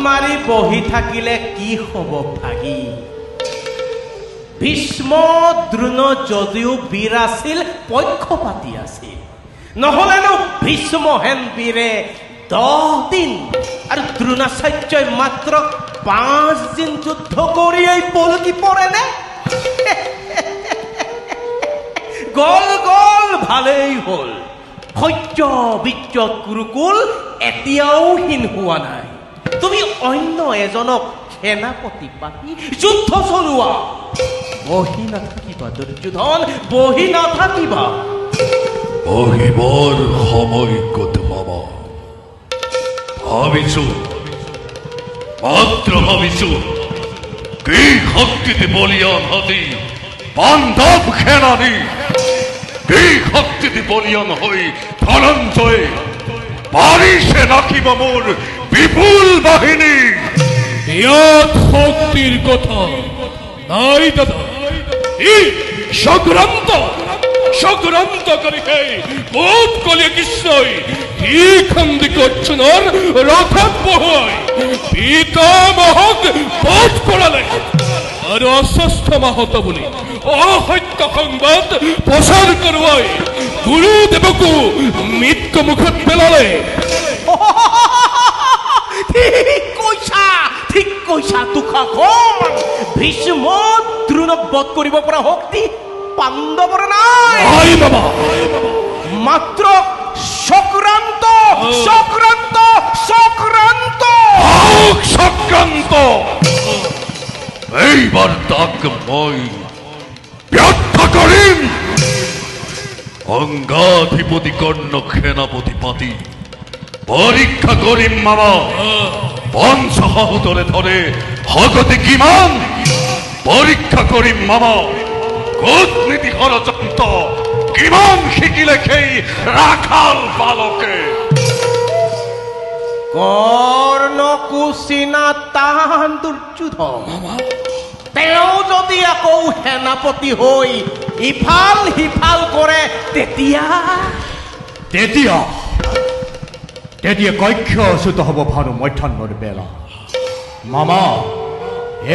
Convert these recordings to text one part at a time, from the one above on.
মাৰি বহি থাকিলে কি হ'ব ভাগি ভীষ্ম দ্ৰোণ যদিও বীৰ আছিল পক্ষপাতি আছিল নহলেনো ভীষ্মহেন বীৰে 10 দিন আৰু দ্ৰোণাচাৰ্যই মাত্ৰ 5 দিন যুদ্ধ কৰি এই পলকি পৰেনে গল গল ভালেই হল সত্য বিজ্ঞত গুৰুকুল এতিয়াও হীন হোৱা নাই তুমি অন্য এজনক সেনাপতি পাতি যুদ্ধ চলোৱা বহি নাথাকিবা দুৰ্যোধন বহি নাথাকিবা বহিবৰ সময় ক'ত মামা ভাবিছো মাত্ৰ ভাবিছো কি শক্তিতে বলিয়ান হাতী পাণ্ডৱ সেনানী কি শক্তিতে বলিয়ান হৈ ধনঞ্জয় পাৰিছে নাকিব মোৰ বিপুল বাহিনী ইয়াত শক্তিৰ কথা নাই দাদা ই সংক্ৰান্তকাৰী বহুত কলিয়া কৃষ্ণই ই খন্দিক অৰ্জুনৰ ৰথত বহুৱাই পিতামহক বধ কৰালে আৰু অস্বস্থ মাহত বুলি অসত্য সংবাদ প্ৰচাৰ কৰোৱাই গুৰুদেৱকো মৃত্যু মুখত পেলালে ঠিক কৈছা তুষাৰ ভীষ্ম দ্ৰোণক বধ কৰিব পৰা শক্তি পাণ্ডৱৰ নাই মাত্ৰ চক্ৰান্ত এইবাৰ তাক মই ব্যাখ্যা কৰিম অংগাধিপতি কৰ্ণ সেনাপতি পাতি পৰীক্ষা কৰিম মামা পঞ্চসাহুতৰে ধৰে ভগতে কিমান পৰীক্ষা কৰিম মামা কূটনীতি ষড়যন্ত্ৰ কিমান শিকিলে সেই ৰাখাল বালকে কৰ্ণকুচিনা তাহান দুৰ্যোধন তেওঁ যদি আকৌ সেনাপতি হৈ ইফাল সিফাল কৰে তেতিয়া কক্ষচ্যুত হ'ব ভানু মধ্যাহ্নৰ বেলা মামা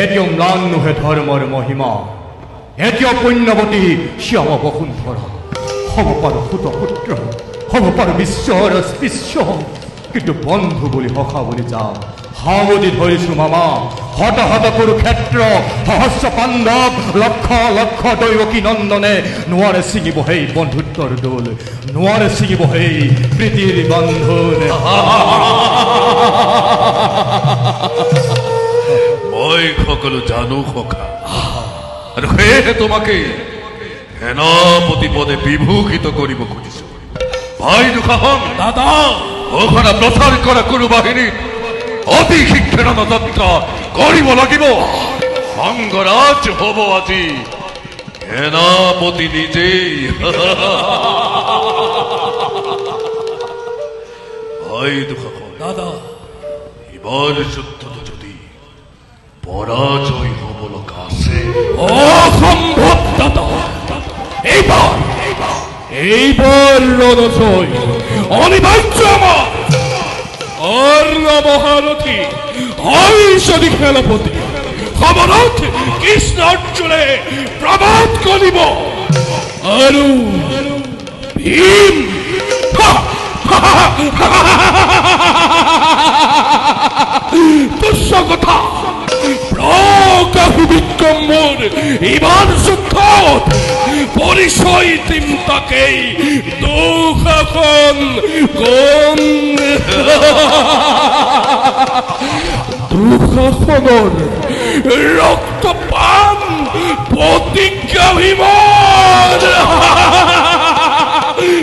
এতিয়া ম্লান নুহে ধৰ্মৰ মহিমা এতিয়া পুণ্যৱতী শ্যাম বসুন্ধৰা হ'ব পাৰো সুতপুত্ৰ হ'ব পাৰো বিশ্বৰৰ স্পৃশ্য কিন্তু বন্ধু বুলি সখা বুলি যাওঁ সাৱধি ধৰিছো মামা হতাহত কুৰুক্ষেত্ৰ সহস্ৰ পাণ্ডৱ লক্ষ লক্ষ দৈৱকী নন্দনে নোৱাৰে ছিঙিব সেই বন্ধুত্বৰ দোল নোৱাৰে ছিঙিব সেই প্ৰীতিৰ বন্ধন মই সকলো জানো সখা আৰু সেয়েহে তোমাকে সেনাপতি পদে বিভূষিত কৰিব খুজিছো ভাই দুসাহন দাদা ওখানে প্ৰচাৰ কৰা কুৰু বাহিনী অতি শীঘ্ৰে যাত্ৰা কৰিব লাগিব সংগৰাজ হ'ব আজি সেনাপতি নিজেই ভাই দুসাহন দাদা এবাৰ যুদ্ধত যদি পৰাজয় হ'ব লগা আছে অসম্ভৱ দাদা এইবাৰ ৰণজয় অনিবাৰ্য আমাৰ অৰ্ণ মহাৰথী হৰিষদী সেনাপতি সমৰত কৃষ্ণ অৰ্জুনে প্ৰবাদ কৰিব আৰু ভীম তুচ্ছ কথা প্ৰকাশু বিক্ৰমৰ ইমান যুদ্ধত পৰিচয় দিম তাকেই দুঃশাসন দুঃশাসনৰ ৰক্তপান প্ৰতিজ্ঞা ভীমৰ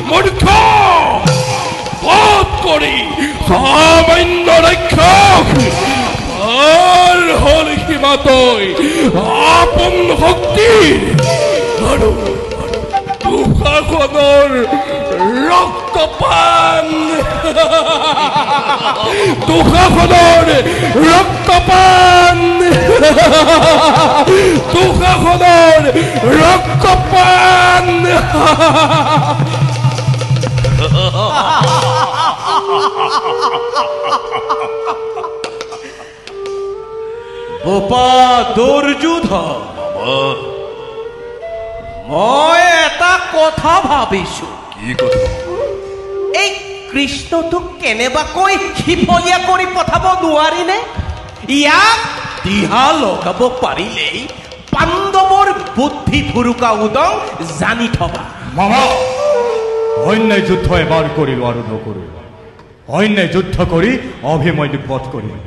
মূৰ্খ বধ কৰি সামান্য ৰক্ষক হল সীমাতই আপোন শক্তিৰ আৰু দুঃশাসনৰ ৰক্তপান দুঃশাসনৰ ৰক্তপান দুঃশাসনৰ ৰক্তপান উপা দুৰ্যোধন, মামা মই এটা কথা ভাবিছো। কি কথা? এই কৃষ্ণটোক কেনেবাকৈ সিফলীয়া কৰি পঠাব নোৱাৰিনে? ইয়াক দিহা লগাব পাৰিলেই পাণ্ডৱৰ বুদ্ধি ফুৰুকা উদং জানি থবা। মামা, অন্যায় যুদ্ধ এবাৰ কৰিলো আৰু নকৰিলো। অন্যায় যুদ্ধ কৰি অভিমন্যুক বধ কৰিলো,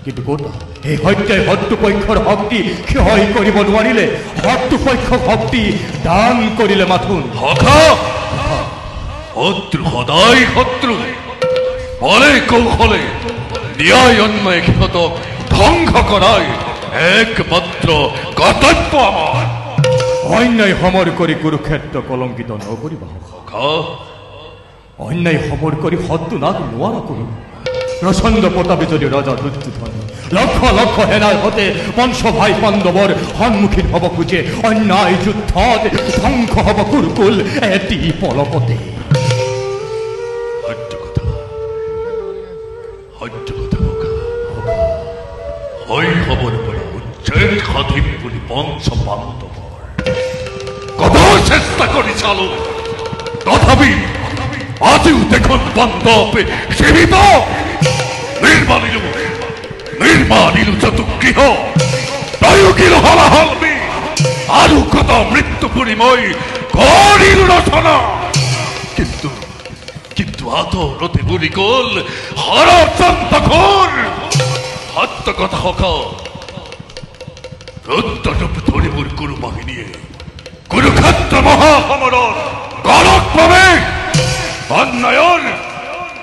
কিন্তু ক'ত এই সত্যই শত্ৰুপক্ষৰ শক্তি ক্ষয় কৰিব নোৱাৰিলে। শত্ৰুপক্ষক শক্তি দান কৰিলে মাথোন। সখা, শত্ৰু সদায় শত্ৰু। বলে কৌশলে ন্যায় অন্যায় সিহঁতক ধ্বংস কৰাই একমাত্ৰ কৰ্তব্য আমাৰ। অন্যায় সমৰ কৰি কুৰুক্ষেত্ৰ কলংকিত নকৰিবা। সখা, অন্যায় সমৰ কৰি শত্ৰু নাক নোৱাৰা কৰোঁ। প্ৰচণ্ড প্ৰতাপে যদি ৰজা দুৰ্যোধন লক্ষ লক্ষ সেনাৰ সৈতে পঞ্চভাই পাণ্ডৱৰ সন্মুখীন হ'ব খোজে, অন্যায় যুদ্ধত ধ্বংস হ'ব কুৰুকুল এটি পলকতে। সত্য কথা, সত্য কথা সখা। শৈশৱৰ পৰা উচ্ছেদ সাধিম বুলি পঞ্চ পাণ্ডৱৰ কত চেষ্টা কৰি চালো, তথাপি আজিও দেখোন পাণ্ডৱে সীমিত। নিৰ্মাণিলো চতুগৃহ, তয়োগিল হলাহলমি, আৰু কত মৃত্যু পুৰি মই কৰিলো ৰচনা। কিন্তু আদৰতে বুলি গল হৰচন্দ্ৰ। সত্য কথা সখা, ৰুদ্ৰৰূপ ধৰি মোৰ কুৰু বাহিনীয়ে কুৰুক্ষেত্ৰ মহাসমৰত গলত প্ৰৱেশ।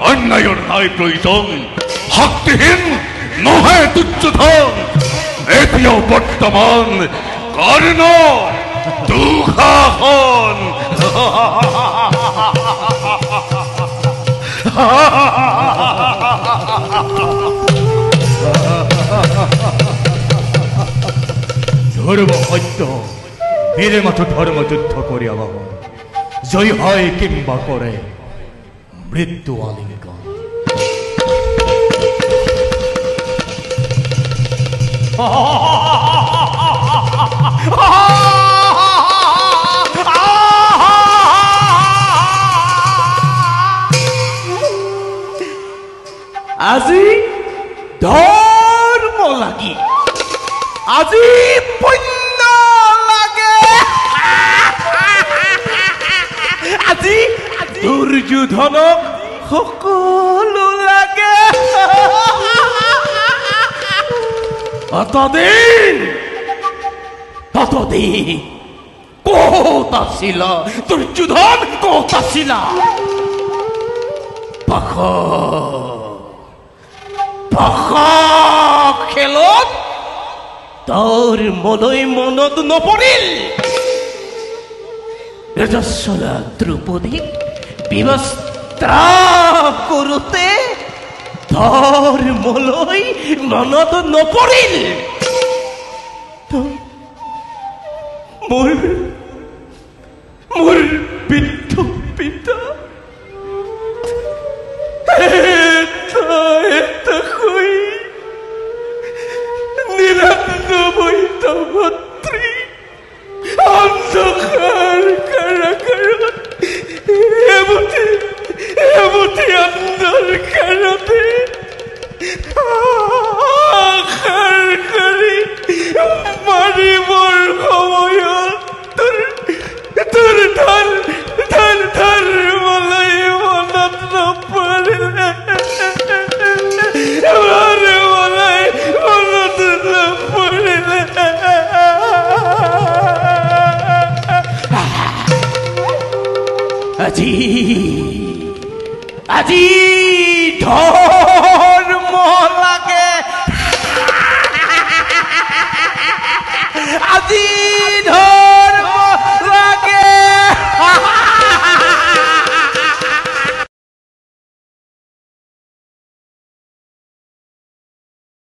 অন্যায়ৰ নাই প্ৰয়োজন, শক্তিহীন নহয় দুৰ্যোধন। এতিয়াও বৰ্তমান কৰ্ণ দুঃশাসন। ধৰ্ম সত্য বীৰে মাথো ধৰ্ম যুদ্ধ কৰি আবাহন, জয় হয় কিংবা কৰে মৃত্যু আলিঙ্গন। আজি ধৰ্ম লাগি, আজি পুণ্য লাগে, আজি দুৰ্যোধনক সকলো লাগে। ততদিন ক'ত আছিলা দুৰ্যোধন, ক'ত আছিলা? খেলত তোৰ মলৈ মনত নপৰিল? ৰজস্বলা দ্ৰৌপদীক বিবস্ত্ৰা কৰোঁতে তোৰ মলৈ মনত নপৰিল? মোৰ বৃদ্ধ পিতা অন্ধকাৰ কাৰাগাৰত এমুঠি অন্ধকাৰতে আশাৰ কৰি মাৰিবৰ সময়ত তোৰ ধৰ মলৈ মনত নপৰিলে, মলৈ মনত নপৰিলে। আজি ধৰ্ম লাগে, আজি